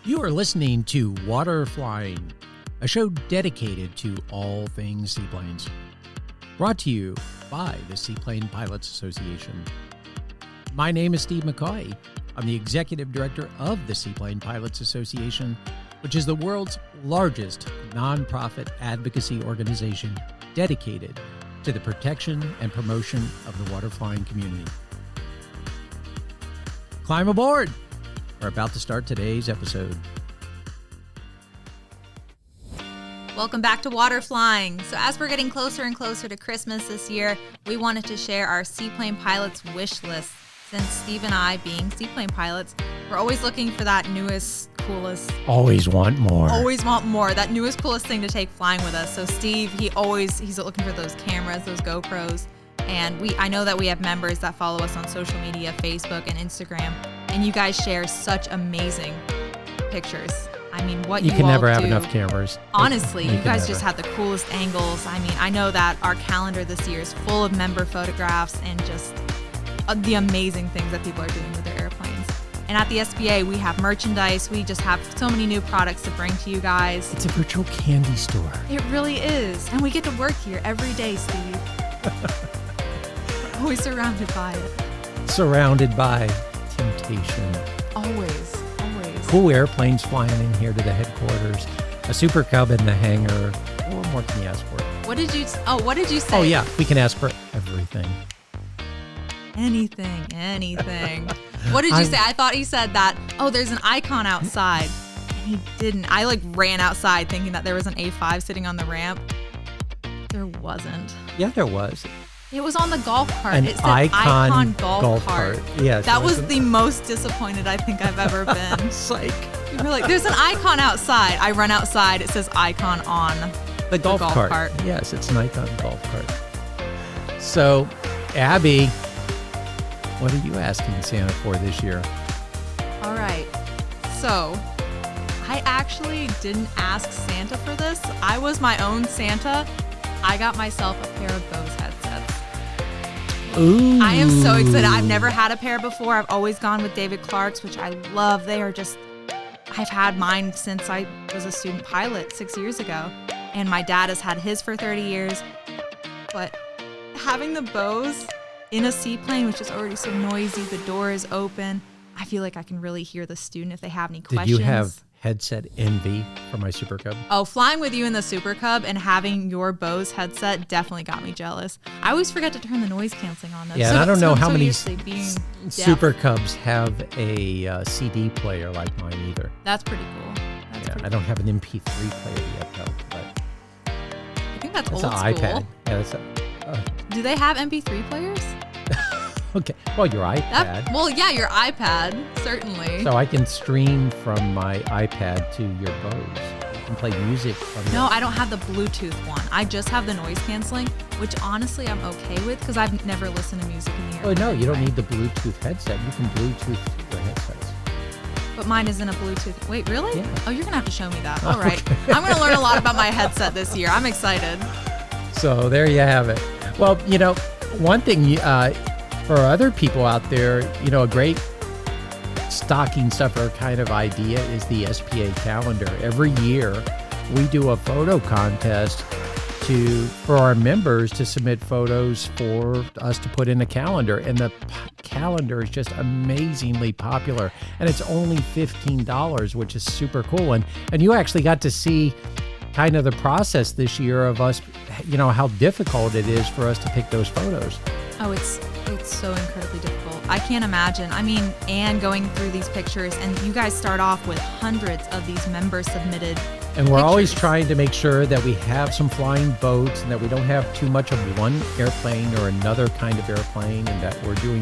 You are listening to Water Flying, a show dedicated to all things seaplanes. Brought to you by the Seaplane Pilots Association. My name is Steve McCoy. I'm the Executive Director of the Seaplane Pilots Association, which is the world's largest nonprofit advocacy organization dedicated to the protection and promotion of the water flying community. Climb aboard! We're about to start today's episode. Welcome back to Water Flying. So as we're getting closer and closer to Christmas this year, we wanted to share our Seaplane Pilots wish list. Since Steve and I, being Seaplane Pilots, we're always looking for that newest, coolest... Always want more. Always want more. That newest, coolest thing to take flying with us. So Steve, he's looking for those cameras, those GoPros. And I know that we have members that follow us on social media, Facebook and Instagram. And you guys share such amazing pictures. I mean, what you all do. You can never have enough cameras. Honestly, you guys just have the coolest angles. I mean, I know that our calendar this year is full of member photographs and just the amazing things that people are doing with their airplanes. And at the SPA, we have merchandise. We just have so many new products to bring to you guys. It's a virtual candy store. It really is. And we get to work here every day, Steve. We're always surrounded by it. Surrounded by temptation. Always. Cool airplanes flying in here to the headquarters. A Super Cub in the hangar. What more can you ask for? What did you say? Oh yeah, we can ask for everything. Anything. What did you say? I thought he said that, there's an icon outside. And he didn't. I ran outside thinking that there was an A5 sitting on the ramp. There wasn't. Yeah, there was. It was on the golf cart. An it said icon golf cart. Yes. That was the most disappointed I think I've ever been. Psych. You were like, there's an icon outside. I run outside. It says icon on the golf cart. Yes, it's an icon golf cart. So, Abby, what are you asking Santa for this year? All right. So, I actually didn't ask Santa for this. I was my own Santa. I got myself a pair of Bose headsets. Ooh. I am so excited. I've never had a pair before. I've always gone with David Clark's, which I love. I've had mine since I was a student pilot 6 years ago. And my dad has had his for 30 years. But having the Bose in a seaplane, which is already so noisy, the door is open, I feel like I can really hear the student if they have any questions. Did you have headset envy for my Super Cub? Oh, flying with you in the Super Cub and having your Bose headset definitely got me jealous. I always forget to turn the noise canceling on though. Yeah, and I don't know how many Super Cubs have a CD player like mine either. That's pretty cool. I don't have an MP3 player yet though. But I think that's old an school. iPad. Yeah, do they have MP3 players? Okay. Well, your iPad. Your iPad, certainly. So I can stream from my iPad to your Bose. You can play music from No, I don't have the Bluetooth one. I just have the noise canceling, which honestly I'm okay with because I've never listened to music in the air. Oh, no, you don't need the Bluetooth headset. You can Bluetooth your headsets. But mine isn't a Bluetooth. Wait, really? Yeah. Oh, you're going to have to show me that. All right. Okay. I'm going to learn a lot about my headset this year. I'm excited. So there you have it. Well, one thing... for other people out there, a great stocking stuffer kind of idea is the SPA calendar. Every year, we do a photo contest for our members to submit photos for us to put in a calendar. And the calendar is just amazingly popular. And it's only $15, which is super cool. And you actually got to see kind of the process this year of us, how difficult it is for us to pick those photos. Oh, it's so incredibly difficult. I can't imagine. I mean, and going through these pictures, and you guys start off with hundreds of these member-submitted And we're always trying to make sure that we have some flying boats and that we don't have too much of one airplane or another kind of airplane, and that we're doing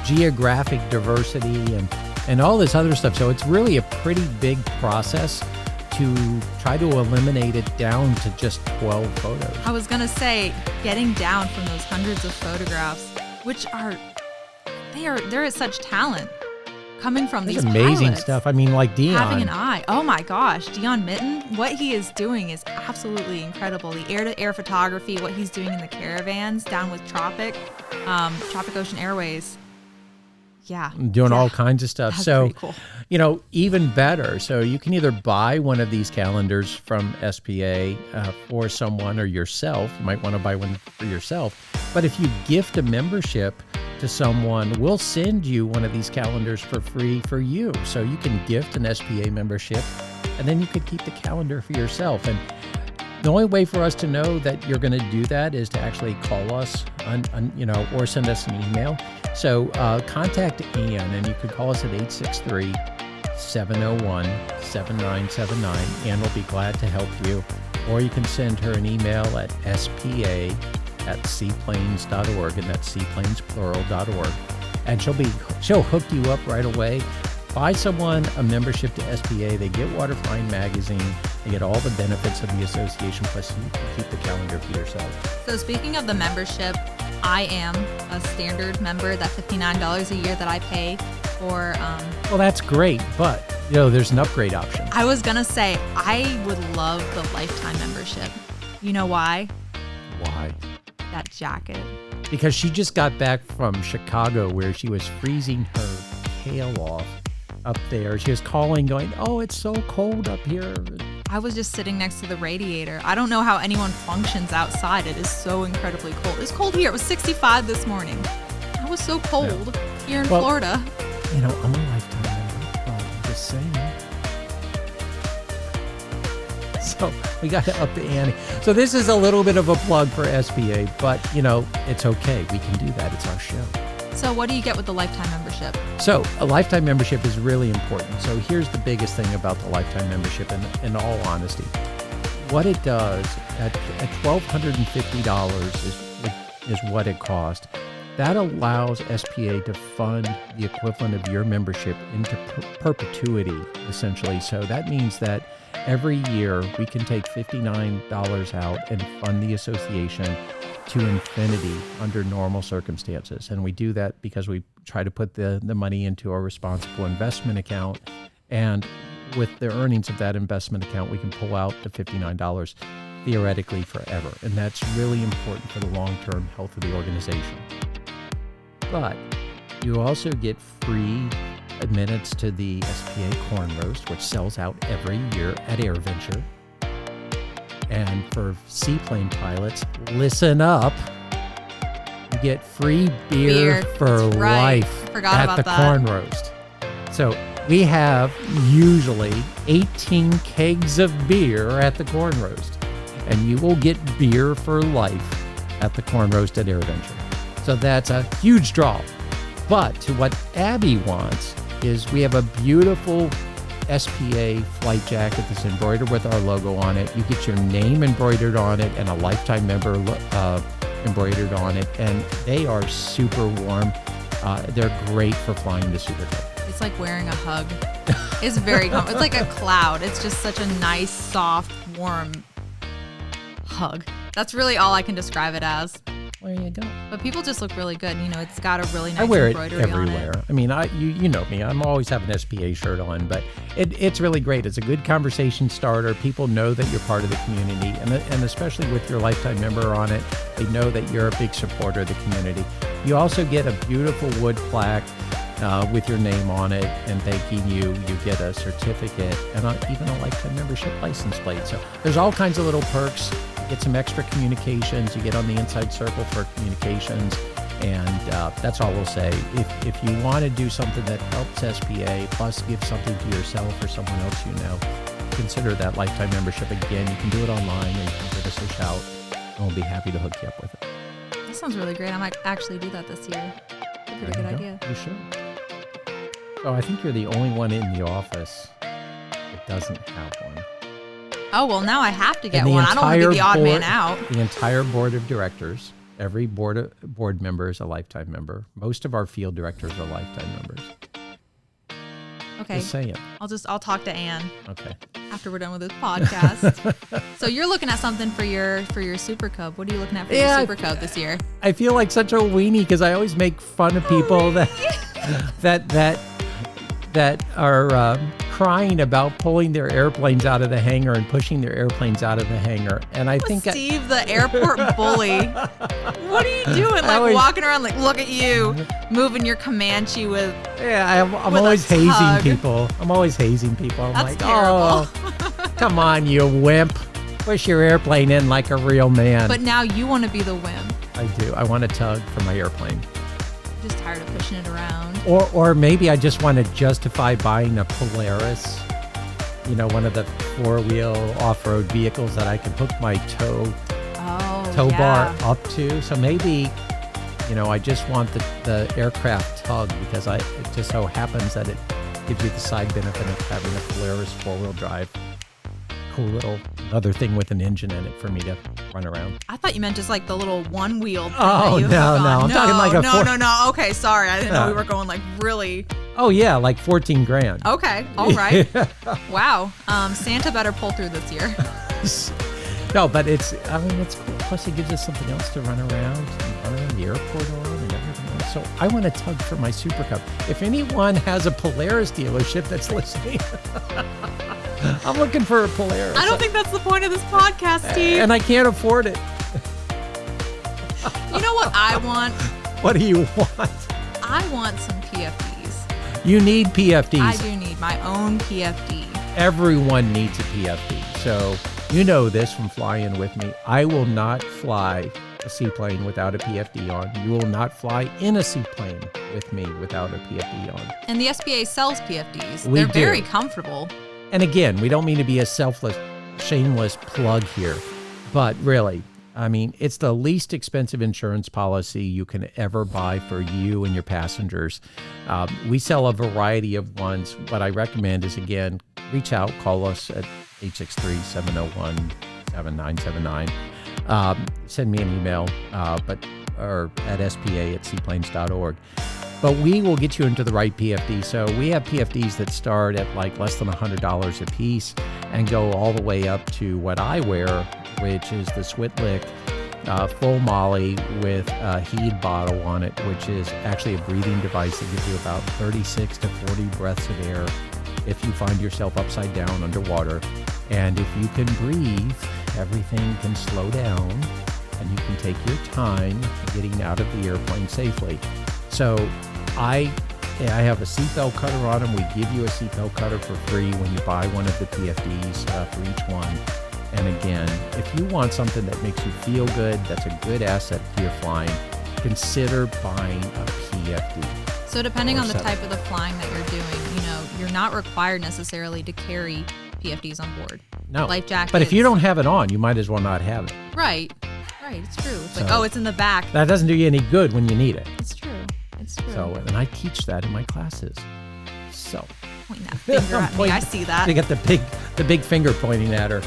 geographic diversity and all this other stuff. So it's really a pretty big process to try to eliminate it down to just 12 photos. I was going to say, getting down from those hundreds of photographs, which they're such talent coming from these amazing pilots. Stuff. I mean, like Dion. Having an eye. Oh my gosh. Dion Mitten, what he is doing is absolutely incredible. The air-to-air photography, what he's doing in the caravans down with Tropic Ocean Airways. Yeah. doing all kinds of stuff. That's So, pretty cool. even better. So you can either buy one of these calendars from SPA for someone or yourself. You might want to buy one for yourself. But if you gift a membership to someone, we'll send you one of these calendars for free for you. So you can gift an SPA membership, and then you could keep the calendar for yourself. And the only way for us to know that you're going to do that is to actually call us, or send us an email. So contact Ann, and you could call us at 863-701-7979. Ann will be glad to help you. Or you can send her an email at spa@seaplanes.org, and that's seaplanes.org. And she'll hook you up right away. Buy someone a membership to SPA. They get Waterflying Magazine. They get all the benefits of the association, plus you can keep the calendar for yourself. So speaking of the membership, I am a standard member, that $59 a year that I pay for. Well, that's great, but there's an upgrade option. I was going to say, I would love the lifetime membership. You know why? Why? That jacket. Because she just got back from Chicago, where she was freezing her tail off up there. She was calling, going, "Oh, it's so cold up here." I was just sitting next to the radiator. I don't know how anyone functions outside. It is so incredibly cold. It's cold here. It was 65 this morning. I was so cold here in Florida. I'm a lifetime member. I'm just saying. So we got to up the ante. So this is a little bit of a plug for SPA, but it's okay. We can do that. It's our show. So what do you get with the lifetime membership? So a lifetime membership is really important. So here's the biggest thing about the lifetime membership, in all honesty. What it does at $1,250 is what it costs. That allows SPA to fund the equivalent of your membership into perpetuity, essentially. So that means that every year we can take $59 out and fund the association to infinity under normal circumstances. And we do that because we try to put the money into a responsible investment account. And with the earnings of that investment account, we can pull out the $59 theoretically forever. And that's really important for the long-term health of the organization. But you also get free admittance to the SPA Corn Roast, which sells out every year at AirVenture. And for Seaplane Pilots, listen up. You get free beer for life at the Corn Roast. So we have usually 18 kegs of beer at the Corn Roast, and you will get beer for life at the Corn Roast at AirVenture. So that's a huge draw. But to what Abby wants is we have a beautiful SPA flight jacket that's embroidered with our logo on it. You get your name embroidered on it and a lifetime member embroidered on it. And they are super warm. They're great for flying the Super Cup. It's like wearing a hug. It's very comfortable. It's like a cloud. It's just such a nice, soft, warm hug. That's really all I can describe it as. There you go. But people just look really good. It's got a really nice I wear it embroidery everywhere. on it. I mean, you know me. I'm always having an SPA shirt on, but it's really great. It's a good conversation starter. People know that you're part of the community, and especially with your lifetime member on it, they know that you're a big supporter of the community. You also get a beautiful wood plaque with your name on it and thanking you. You get a certificate and even a lifetime membership license plate. So there's all kinds of little perks. You get some extra communications. You get on the inside circle for communications. And that's all we'll say. If you want to do something that helps SPA, plus give something to yourself or someone else consider that lifetime membership. Again, you can do it online, and you can give us a shout, and we'll be happy to hook you up with it. That sounds really great. I might actually do that this year. That's a pretty good idea. You should. So I think you're the only one in the office that doesn't have one. Oh, well, now I have to get one. I don't want to be the odd man out. The entire board of directors, every board member is a lifetime member. Most of our field directors are lifetime members. Okay. Just saying. I'll talk to Ann. Okay. After we're done with this podcast. So you're looking at something for your Super Cub. What are you looking at for your Super Cub this year? I feel like such a weenie because I always make fun of people that are crying about pulling their airplanes out of the hangar and pushing their airplanes out of the hangar. And I think Steve, the airport bully. What are you doing? Like walking around like, look at you, moving your Comanche with. Yeah, I'm always hazing people. I'm That's like, terrible. oh, come on, you wimp. Push your airplane in like a real man. But now you want to be the wimp. I do. I want to tug for my airplane. Just tired of pushing it around. Or maybe I just want to justify buying a Polaris, one of the four-wheel off-road vehicles that I can hook my tow bar up to. So maybe, I just want the aircraft tug because it just so happens that it gives you the side benefit of having a Polaris four-wheel drive. Cool little other thing with an engine in it for me to run around. I thought you meant just like the little one-wheel thing. Oh, no. I'm talking like a No. Okay, sorry. I didn't know we were going like really. Oh, yeah, like $14,000. Okay, all right. Wow. Santa better pull through this year. No, but it's cool. Plus, it gives us something else to run around the airport on and everything else. So I want to tug for my Super Cub. If anyone has a Polaris dealership that's listening, I'm looking for a Polaris. I don't think that's the point of this podcast, Steve. And I can't afford it. You know what I want? What do you want? I want some PFDs. You need PFDs. I do need my own PFD. Everyone needs a PFD. So you know this from flying with me. I will not fly a seaplane without a PFD on. You will not fly in a seaplane with me without a PFD on. And the SBA sells PFDs. They're very comfortable. And again, we don't mean to be a selfless, shameless plug here, but really, I mean, it's the least expensive insurance policy you can ever buy for you and your passengers. We sell a variety of ones. What I recommend is, again, reach out, call us at 863-701-7979. Send me an email, or at spa@seaplanes.org. But we will get you into the right PFD. So we have PFDs that start at like less than $100 a piece and go all the way up to what I wear, which is the Switlick full Molly with a heat bottle on it, which is actually a breathing device that gives you about 36 to 40 breaths of air if you find yourself upside down underwater. And if you can breathe, everything can slow down and you can take your time getting out of the airplane safely. So I have a seatbelt cutter on them. We give you a seatbelt cutter for free when you buy one of the PFDs for each one. And again, if you want something that makes you feel good, that's a good asset to your flying, consider buying a PFD. So depending on the type of the flying that you're doing, you're not required necessarily to carry PFDs on board. No. Life jackets. But if you don't have it on, you might as well not have it. Right. It's true. It's like, it's in the back. That doesn't do you any good when you need it. It's true. So, and I teach that in my classes. So, pointing that finger at me, I see that. You got the big finger pointing at her.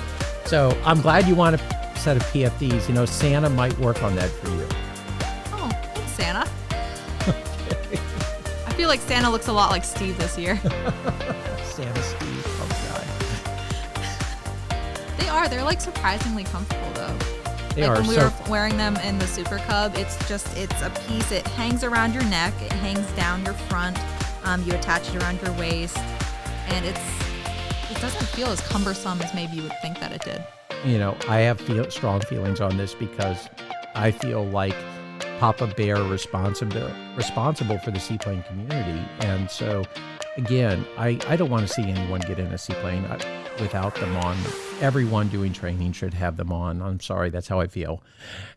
So I'm glad you want a set of PFDs. Santa might work on that for you. Oh, thanks, Santa. Okay. I feel like Santa looks a lot like Steve this year. Santa Steve, oh God. They're like surprisingly comfortable though. They like are. When we were wearing them in the Super Cub, it's a piece. It hangs around your neck. It hangs down your front. You attach it around your waist, and it doesn't feel as cumbersome as maybe you would think that it did. I have strong feelings on this because I feel like Papa Bear responsible for the seaplane community, and so again, I don't want to see anyone get in a seaplane without them on. Everyone doing training should have them on. I'm sorry, that's how I feel.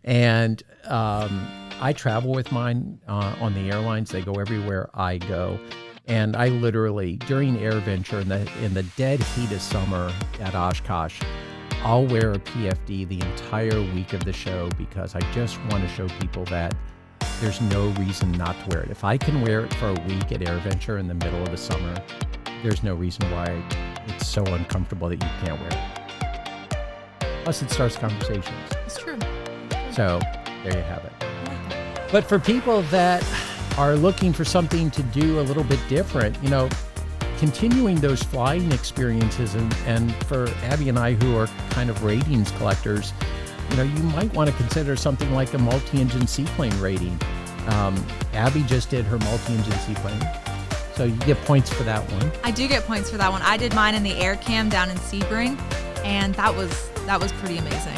And I travel with mine on the airlines. They go everywhere I go. And I literally, during AirVenture in the dead heat of summer at Oshkosh, I'll wear a PFD the entire week of the show because I just want to show people that there's no reason not to wear it. If I can wear it for a week at AirVenture in the middle of the summer, there's no reason why it's so uncomfortable that you can't wear it. Plus, it starts conversations. It's true. So, there you have it. But for people that are looking for something to do a little bit different, continuing those flying experiences, and for Abby and I who are kind of ratings collectors, you might want to consider something like a multi-engine seaplane rating. Abby just did her multi-engine seaplane. So you get points for that one. I do get points for that one. I did mine in the air cam down in Sebring, and that was pretty amazing.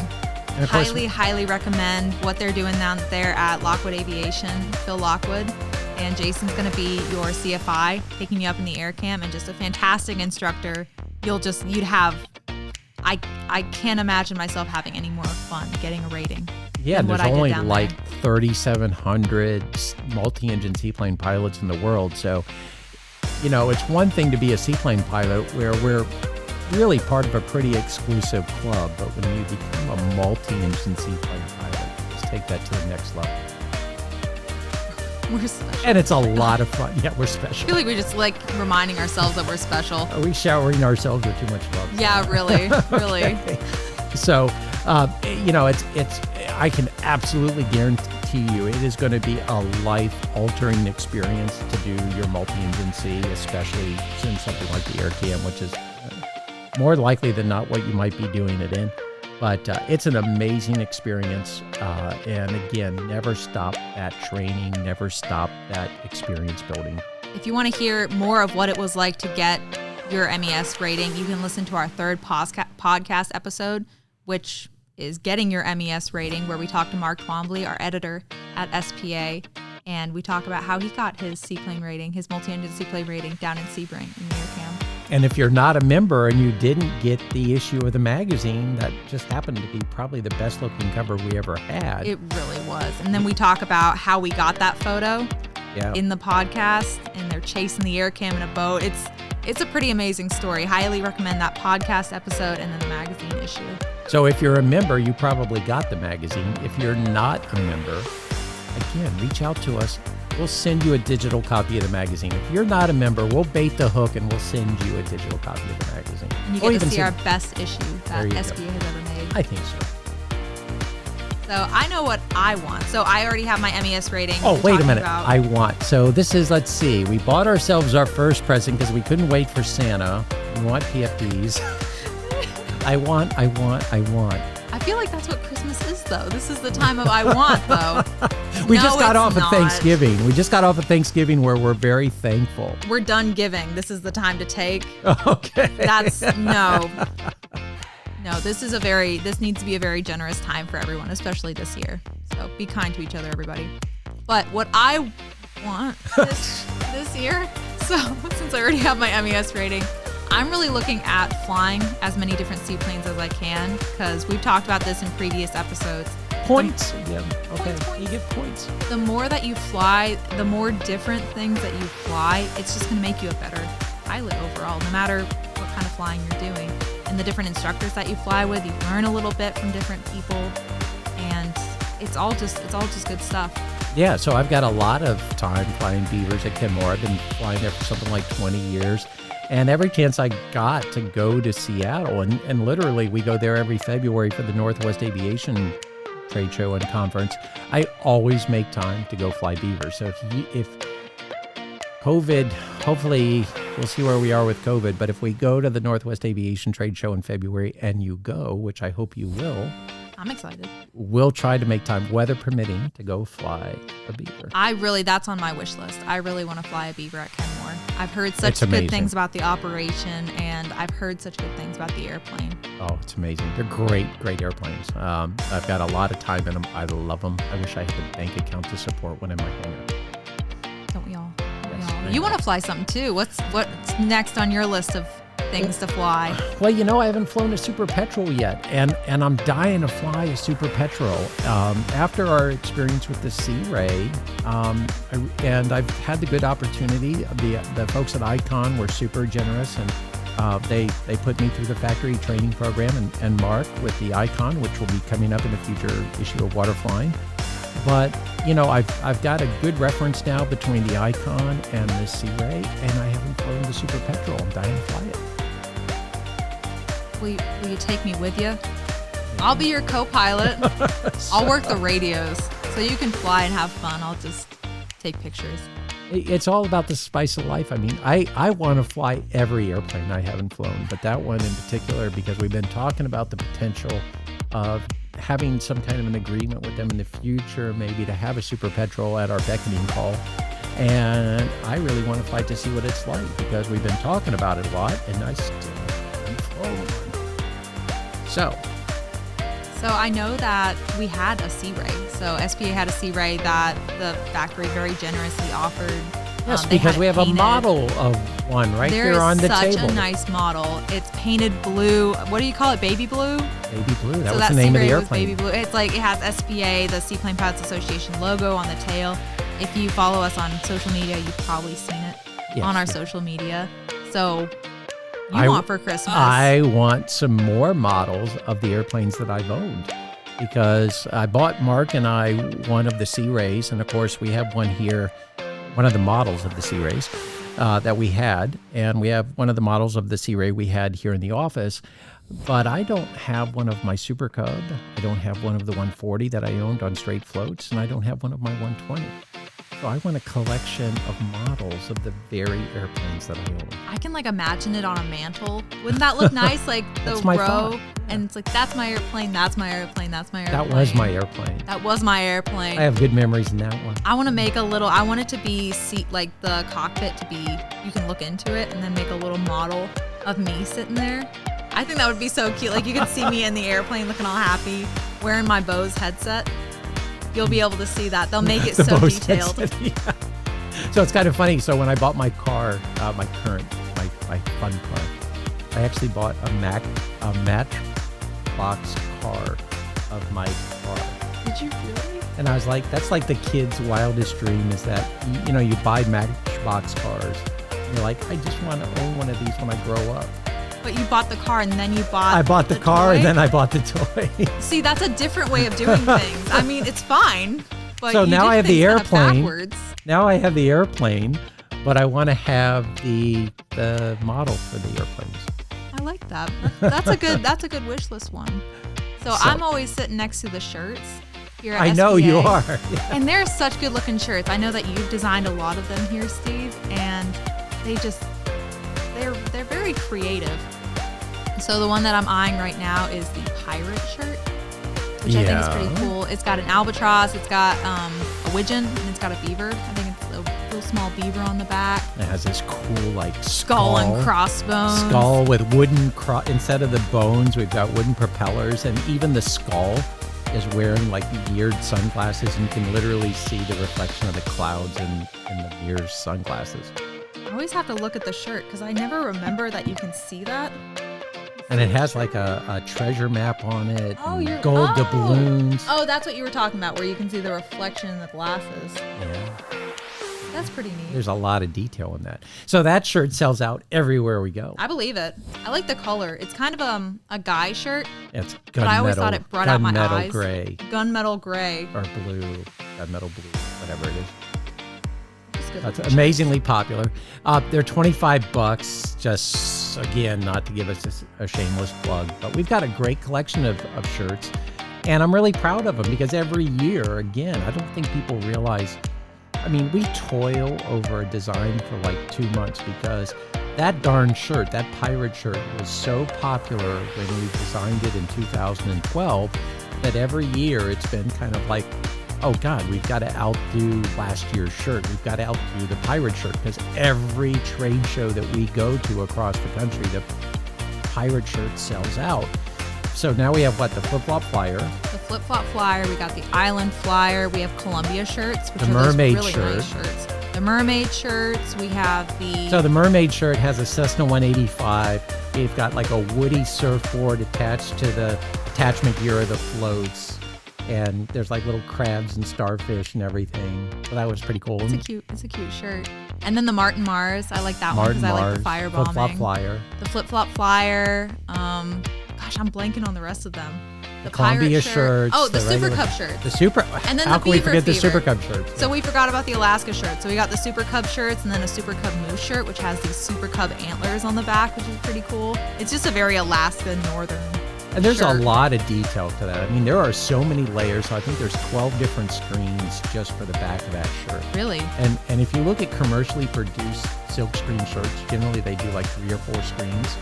And of course, Highly recommend what they're doing down there at Lockwood Aviation, Phil Lockwood. And Jason's going to be your CFI, taking you up in the air cam, and just a fantastic instructor. You'd have, I can't imagine myself having any more fun getting a rating. Yeah, than there's what I did only down like there. 3,700 multi-engine seaplane pilots in the world. So, it's one thing to be a seaplane pilot where we're really part of a pretty exclusive club, but when you become a multi-engine seaplane pilot, just take that to the next level. We're special. And it's a lot of fun. Yeah, we're I special. feel like we just like reminding ourselves that we're special. Are we showering ourselves with too much love? Yeah, really, really. Okay. So, it's I can absolutely guarantee you it is going to be a life-altering experience to do your multi-engine C, especially in something like the air cam, which is more likely than not what you might be doing it in. But it's an amazing experience. And again, never stop that training, never stop that experience building. If you want to hear more of what it was like to get your MES rating, you can listen to our third podcast episode, which is Getting Your MES Rating, where we talk to Mark Twombly, our editor at SPA, and we talk about how he got his seaplane rating, his multi-engine seaplane rating down in Sebring in the air cam. And if you're not a member and you didn't get the issue of the magazine, that just happened to be probably the best looking cover we ever had. It really was. And then we talk about how we got that photo in the podcast, and they're chasing the air cam in a boat. It's a pretty amazing story. Highly recommend that podcast episode and then the magazine issue. So if you're a member, you probably got the magazine. If you're not a member, again, reach out to us. We'll send you a digital copy of the magazine. If you're not a member, we'll bait the hook and we'll send you a digital copy of the magazine. And you get to see our best issue that SBA has ever made. I think so. So I know what I want. So I already have my MES rating. Oh, wait a minute. I want. So this is, let's see. We bought ourselves our first present because we couldn't wait for Santa. We want PFDs. I want. I feel like that's what Christmas is, though. This is the time of I want, though. We just got off of Thanksgiving. We just got off of Thanksgiving where we're very thankful. We're done giving. This is the time to take. Okay. No, this needs to be a very generous time for everyone, especially this year. So be kind to each other, everybody. But what I want this year, so since I already have my MES rating, I'm really looking at flying as many different seaplanes as I can, because we've talked about this in previous episodes. Points. Yeah. Okay. Points. You get points. The more that you fly, the more different things that you fly, it's just going to make you a better pilot overall, no matter what kind of flying you're doing. And the different instructors that you fly with, you learn a little bit from different people, and it's all just good stuff. Yeah, so I've got a lot of time flying Beavers at Kenmore. I've been flying there for something like 20 years. And every chance I got to go to Seattle, and literally we go there every February for the Northwest Aviation Trade Show and Conference, I always make time to go fly Beavers. So if COVID, hopefully we'll see where we are with COVID, but if we go to the Northwest Aviation Trade Show in February and you go, which I hope you will, I'm excited. We'll try to make time, weather permitting, to go fly a Beaver. That's on my wish list. I really want to fly a Beaver at Kenmore. I've heard such It's amazing. good things about the operation, and I've heard such good things about the airplane. Oh, it's amazing. They're great airplanes. I've got a lot of time in them. I love them. I wish I had a bank account to support one in my hangar. Don't we all? Yes. You want to fly something too. What's next on your list of things to fly? Well, I haven't flown a Super Petrel yet, and I'm dying to fly a Super Petrel. After our experience with the Sea Ray, and I've had the good opportunity. The folks at Icon were super generous, and they put me through the factory training program, and Mark with the Icon, which will be coming up in a future issue of Water Flying. But I've got a good reference now between the Icon and the Sea Ray, and I haven't flown the Super Petrel. I'm dying to fly it. Will you take me with you? I'll be your co-pilot. I'll work the radios so you can fly and have fun. I'll just take pictures. It's all about the spice of life. I mean, I want to fly every airplane I haven't flown, but that one in particular, because we've been talking about the potential of having some kind of an agreement with them in the future, maybe to have a Super Petrel at our beckoning call. And I really want to fly to see what it's like because we've been talking about it a lot, and I still haven't flown one. So I know that we had a Sea Ray. So SPA had a Sea Ray that the factory very generously offered. Yes, They because had we it have a painted. model of one right There here on the is such table. a nice model. It's painted blue. What do you call it? Baby blue? Baby blue. That So was that the name Sea of the Ray was airplane. baby blue. It's like it has SPA, the Seaplane Pilots Association logo on the tail. If you follow us on social media, you've probably seen it Yes, on our yes. social media. So you I- want for Christmas? I want some more models of the airplanes that I've owned because I bought Mark and I one of the Sea Rays, and of course we have one here, one of the models of the Sea Rays that we had, and we have one of the models of the Sea Ray we had here in the office. But I don't have one of my Super Cub. I don't have one of the 140 that I owned on straight floats, and I don't have one of my 120. So I want a collection of models of the very airplanes that I own. I can like imagine it on a mantle. Wouldn't that look nice? Like the That's my row, thought. and it's like that's my airplane, that's my airplane, that's my airplane. That was my airplane. That was my airplane. I have good memories in that one. I want to make a little. I want it to be like the cockpit to be. You can look into it and then make a little model of me sitting there. I think that would be so cute. Like you can see me in the airplane looking all happy, wearing my Bose headset. You'll be able to see that. They'll make it The so Bose detailed. headset, yeah. So it's kind of funny. So when I bought my car, my fun car, I actually bought a matchbox car of my car. Did you really? And I was like, that's like the kid's wildest dream is that, you buy matchbox cars. And you're like, I just want to own one of these when I grow up. But you bought the car and then you bought. I bought the car toy? and then I bought the toy. See, that's a different way of doing things. I mean, it's fine. But So you now did I have the things kinda airplane. backwards. Now I have the airplane, but I want to have the model for the airplanes. I like that. That's a good wish list one. So I'm always sitting next to the shirts here at I know you SPA. are. And they're such good looking shirts. I know that you've designed a lot of them here, Steve, and they're very creative. So the one that I'm eyeing right now is the pirate shirt, which I think is pretty cool. It's got an albatross, it's got a widgeon, and it's got a beaver. I think it's a little small beaver on the back. It has this cool Skull and crossbones. skull with wooden instead of the bones, we've got wooden propellers, and even the skull is wearing like geared sunglasses, and you can literally see the reflection of the clouds in the mirror's sunglasses. I always have to look at the shirt because I never remember that you can see that. And it has like a treasure map on it, Oh, and you're gold doubloons. Oh, that's what you were talking about, where you can see the reflection in the glasses. Yeah, That's pretty neat. there's a lot of detail in that. So that shirt sells out everywhere we go. I believe it. I like the color. It's kind of a guy shirt, It's but I always gunmetal, thought it brought out my gunmetal eyes. gray Gunmetal gray. or blue, gunmetal blue, whatever it is. It's good That's looking amazingly popular. They're $25. Just again, not to give us a shameless plug, but we've got a great collection of shirts, and I'm really proud of them because every year, again, I don't think people realize. I mean, we toil over a design for like 2 months because that darn shirt, that pirate shirt, was so popular when we designed it in 2012 that every year it's been kind of like, oh God, we've got to outdo last year's shirt. We've got to outdo the pirate shirt because every trade show that we go to across the country, the pirate shirt sells out. So now we have what? The flip-flop flyer. The flip-flop flyer. We got the island flyer. We have Columbia shirts, which The are those mermaid really shirt. nice shirts. The mermaid shirts. We have the. So the mermaid shirt has a Cessna 185. We've got like a Woody surfboard attached to the attachment gear of the floats. And there's like little crabs and starfish and everything. So that was pretty cool. It's a cute shirt. And then the Martin Mars. I like that one because I like the firebombing. Flip-flop flyer. The flip-flop flyer. Gosh, I'm blanking on the rest of them. The Columbia pirate shirt. shirts. Oh, the Super regular- Cub shirts. The Super. And then how the can we Beaver forget the Fever. Super Cub shirts? So we forgot about the Alaska shirt. So we got the Super Cub shirts and then a Super Cub Moose shirt, which has these Super Cub antlers on the back, which is pretty cool. It's just a very Alaska northern. And there's shirt. a lot of detail to that. I mean, there are so many layers. So I think there's 12 different screens just for the back of that shirt. Really? And if you look at commercially produced silk screen shirts, generally they do like 3 or 4 screens.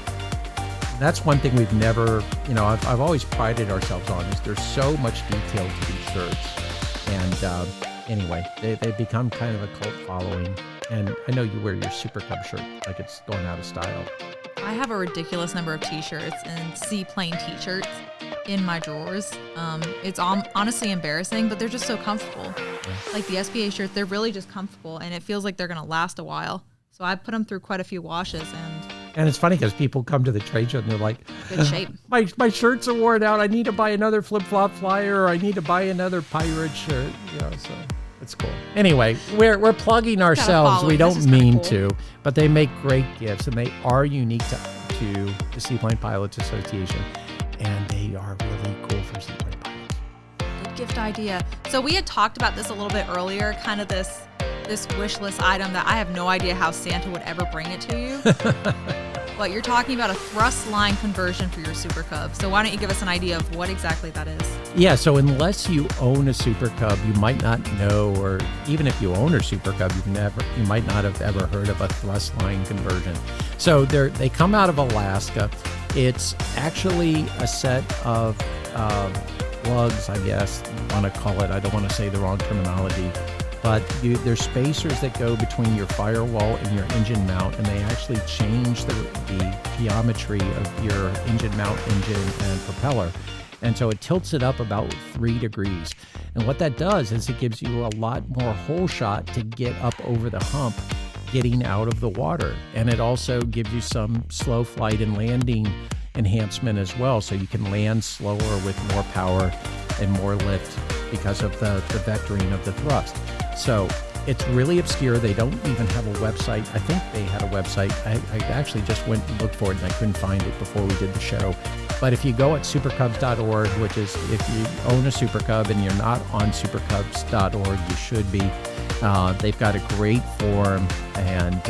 That's one thing we've never, I've always prided ourselves on is there's so much detail to these shirts. And anyway, they've become kind of a cult following. And I know you wear your Super Cub shirt like it's going out of style. I have a ridiculous number of t-shirts and Seaplane t-shirts in my drawers. It's honestly embarrassing, but they're just so comfortable. Yeah. Like the SPA shirts, they're really just comfortable, and it feels like they're going to last a while. So I put them through quite a few washes, And it's funny because people come to the trade show and they're like, good shape. My shirts are worn out. I need to buy another flip-flop flyer, or I need to buy another pirate shirt. So it's cool. Anyway, we're plugging ourselves. We don't mean to, but they make great gifts, and they are unique to the Seaplane Pilots Association, and they are really cool for Seaplane Pilots. Good gift idea. So we had talked about this a little bit earlier, kind of this wish list item that I have no idea how Santa would ever bring it to you. But you're talking about a thrust line conversion for your Super Cub. So why don't you give us an idea of what exactly that is? Yeah, so unless you own a Super Cub, you might not know, or even if you own a Super Cub, you might not have ever heard of a thrust line conversion. So they come out of Alaska. It's actually a set of lugs, I guess you want to call it. I don't want to say the wrong terminology. But there's spacers that go between your firewall and your engine mount, and they actually change the geometry of your engine mount, engine, and propeller. And so it tilts it up about 3 degrees. And what that does is it gives you a lot more hole shot to get up over the hump, getting out of the water. And it also gives you some slow flight and landing enhancement as well, so you can land slower with more power and more lift because of the vectoring of the thrust. So it's really obscure. They don't even have a website. I think they had a website. I actually just went and looked for it, and I couldn't find it before we did the show. But if you go at supercubs.org, which is if you own a Super Cub and you're not on supercubs.org, you should be. They've got a great forum, and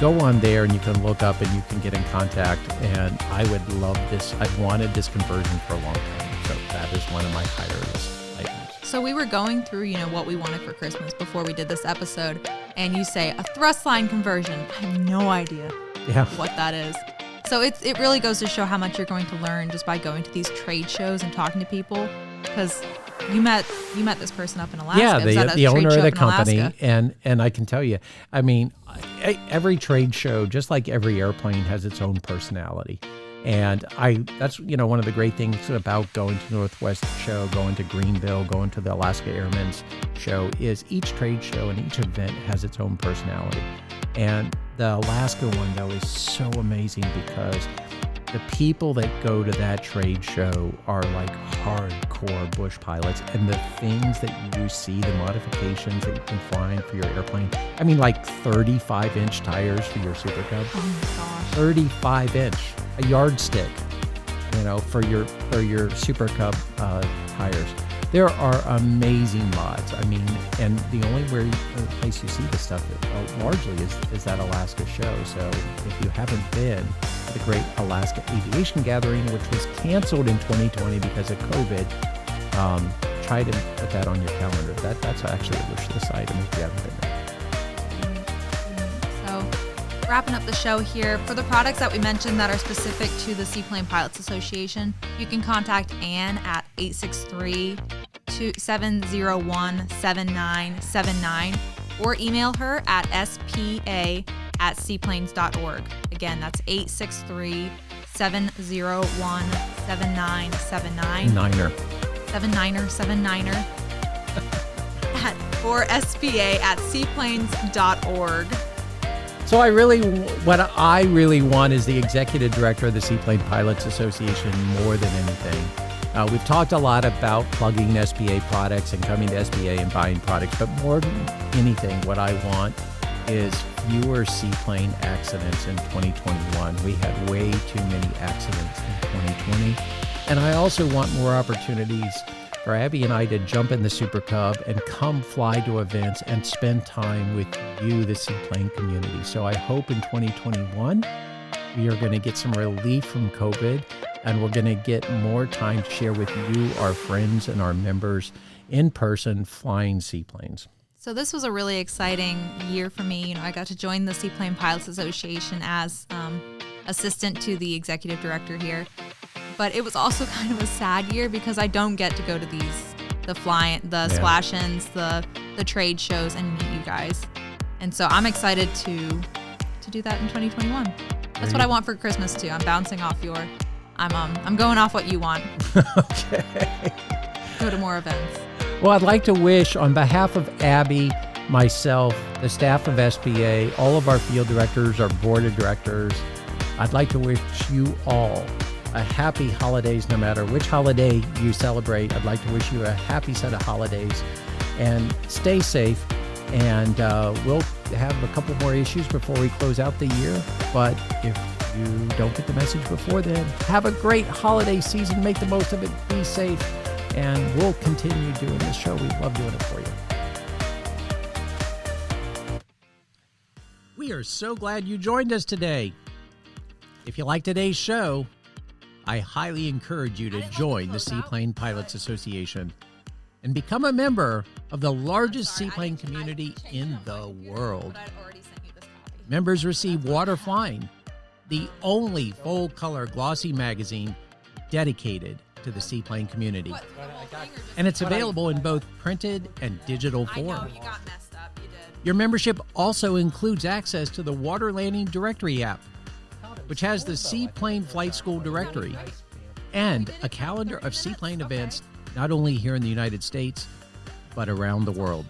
go on there and you can look up and you can get in contact. And I would love this. I've wanted this conversion for a long time. So that is one of my higher list items. So we were going through, what we wanted for Christmas before we did this episode, and you say a thrust line conversion. I have no idea what that is. So it really goes to show how much you're going to learn just by going to these trade shows and talking to people, because you met this person up in Alaska. Yeah, the owner of the company, and I can tell you, I mean, every trade show, just like every airplane, has its own personality. And that's one of the great things about going to Northwest Show, going to Greenville, going to the Alaska Airmen's Show, is each trade show and each event has its own personality. And the Alaska one, though, is so amazing because the people that go to that trade show are like hardcore bush pilots, and the things that you see, the modifications that you can find for your airplane. I mean, like 35-inch tires for your Super Cub. Oh my gosh. 35-inch, a yardstick, for your Super Cub tires. There are amazing mods. I mean, and the only place you see this stuff largely is that Alaska show. So if you haven't been to the Great Alaska Aviation Gathering, which was canceled in 2020 because of COVID, try to put that on your calendar. That's actually a wish list item if you haven't been there. So wrapping up the show here, for the products that we mentioned that are specific to the Seaplane Pilots Association, you can contact Ann at 863-701-7979 or email her at spa@seaplanes.org. Again, that's 863-701-7979. Niner. 79er. Or spa@seaplanes.org. So what I really want is the executive director of the Seaplane Pilots Association more than anything. We've talked a lot about plugging SPA products and coming to SPA and buying products, but more than anything, what I want is fewer seaplane accidents in 2021. We had way too many accidents in 2020. And I also want more opportunities for Abby and I to jump in the Super Cub and come fly to events and spend time with you, the seaplane community. So I hope in 2021, we are going to get some relief from COVID, and we're going to get more time to share with you, our friends and our members, in person flying seaplanes. So this was a really exciting year for me. I got to join the Seaplane Pilots Association as assistant to the executive director here. But it was also kind of a sad year because I don't get to go to the splash-ins, the the trade shows and meet you guys. And so I'm excited to do that in 2021. That's what I want for Christmas too. I'm bouncing off I'm going off what you want. Okay. Go to more events. Well, I'd like to wish, on behalf of Abby, myself, the staff of SPA, all of our field directors, our board of directors, I'd like to wish you all a happy holidays, no matter which holiday you celebrate. I'd like to wish you a happy set of holidays, and stay safe. And we'll have a couple more issues before we close out the year. But if you don't get the message before then, have a great holiday season. Make the most of it. Be safe. And we'll continue doing this show. We love doing it for you. We are so glad you joined us today. If you like today's show, I highly encourage you to join the Seaplane Pilots Association and become a member of the largest seaplane community in the world. Members receive Water Flying, the only full-color glossy magazine dedicated to the seaplane community. And it's available in both printed and digital form. I know, you got messed up. You did. Your membership also includes access to the Water Landing Directory app, which has the Seaplane Flight School Directory and a calendar of seaplane events, not only here in the United States, but around the world.